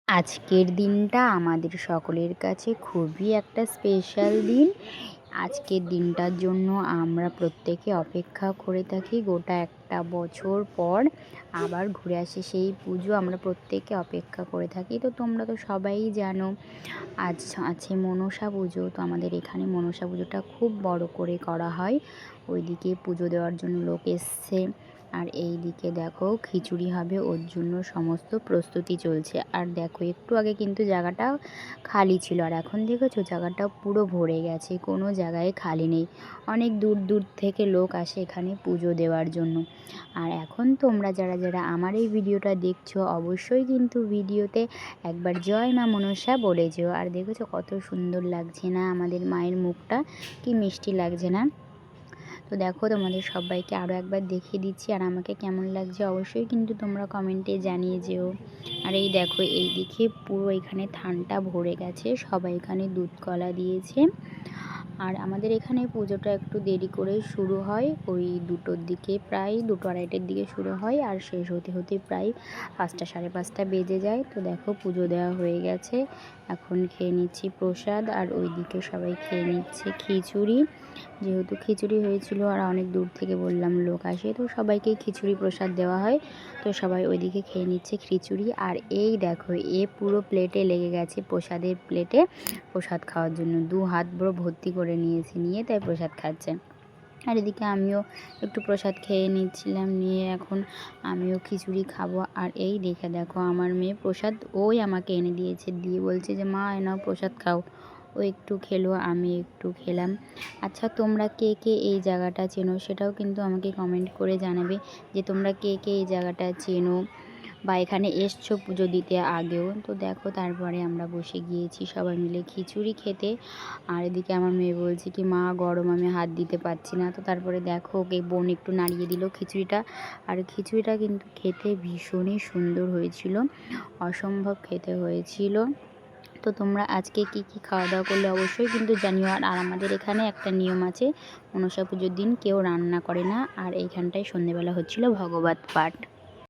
আজকের দিনটা আমাদের সকলের কাছে খুবই একটা স্পেশাল দিন। আজকের দিনটার জন্য আমরা প্রত্যেকে অপেক্ষা করে থাকি। গোটা একটা বছর পর আবার ঘুরে আসে সেই পুজো, আমরা প্রত্যেকে অপেক্ষা করে থাকি। তো তোমরা তো সবাই জানো আজ আছে মনসা পুজো। তো আমাদের এখানে মনসা পুজোটা খুব বড় করে করা হয়। ওইদিকে পুজো দেওয়ার জন্য লোক এসছে। আর এই দিকে দেখো খিচুড়ি হবে, ওর জন্য সমস্ত প্রস্তুতি চলছে। আর দেখো একটু আগে কিন্তু জায়গাটা খালি ছিল, আর এখন দেখেছো জায়গাটা পুরো ভরে গেছে, কোনো জায়গায় খালি নেই। অনেক দূর দূর থেকে লোক আসে এখানে পুজো দেওয়ার জন্য। আর এখন তোমরা যারা যারা আমার এই ভিডিওটা দেখছো অবশ্যই কিন্তু ভিডিওতে একবার জয় মা মনসা বলে যেও। আর দেখেছো কত সুন্দর লাগছে না আমাদের মায়ের মুখটা, কি মিষ্টি লাগছে না? তো দেখো তোমাদের সবাইকে আরও একবার দেখিয়ে দিচ্ছি, আর আমাকে কেমন লাগছে অবশ্যই কিন্তু তোমরা কমেন্টে জানিয়ে যেও। আর এই দেখো এই দিকে পুরো এখানে থানটা ভরে গেছে, সবাই এখানে দুধ কলা দিয়েছে। আর আমাদের এখানে পুজোটা একটু দেরি করে শুরু হয়, ওই 2টোর দিকে, প্রায় 2টো আড়াইটের দিকে শুরু হয়, আর শেষ হতে হতে প্রায় 5টা সাড়ে 5টা বেজে যায়। তো দেখো পুজো দেওয়া হয়ে গেছে, এখন খেয়ে নিচ্ছি প্রসাদ। আর ওই দিকে সবাই খেয়ে নিচ্ছে খিচুড়ি, যেহেতু খিচুড়ি হয়েছিল আর অনেক দূর থেকে বললাম লোক আসে, তো সবাইকেই খিচুড়ি প্রসাদ দেওয়া হয়। তো সবাই ওইদিকে খেয়ে নিচ্ছে খিচুড়ি। আর এই দেখো পুরো প্লেটে লেগে গেছে, প্রসাদের প্লেটে প্রসাদ খাওয়ার জন্য 2 হাত বড় ভর্তি করে নিয়ে তাই প্রসাদ খাচ্ছে। আর এদিকে আমিও একটু প্রসাদ খেয়ে নিচ্ছিলাম, নিয়ে এখন আমিও খিচুড়ি খাবো। আর এই দেখো আমার মেয়ে প্রসাদ ওই আমাকে এনে দিয়েছে, দিয়ে বলছে যে মা এনাও প্রসাদ খাও। ও একটু খেলো, আমি একটু খেলাম। আচ্ছা তোমরা কে কে এই জায়গাটা চেনো সেটাও কিন্তু আমাকে কমেন্ট করে জানাবে, যে তোমরা কে কে এই জায়গাটা চেনো বা এখানে এসছো পুজো দিতে আগেও। তো দেখো তারপরে আমরা বসে গিয়েছি সবাই মিলে খিচুড়ি খেতে। আর এদিকে আমার মেয়ে বলছে কি মা গরম, আমি হাত দিতে পারছি না। তো তারপরে দেখো ওকে বোন একটু নাড়িয়ে দিল খিচুড়িটা। আর খিচুড়িটা কিন্তু খেতে ভীষণই সুন্দর হয়েছিল, অসম্ভব খেতে হয়েছিল। তো তোমরা আজকে কি কি খাওয়া দাওয়া করলে অবশ্যই কিন্তু জানিও। আর আমাদের এখানে একটা নিয়ম আছে, মনসা পুজোর দিন কেউ রান্না করে না। আর এইখানটায় সন্ধেবেলা হচ্ছিল ভগবত পাঠ।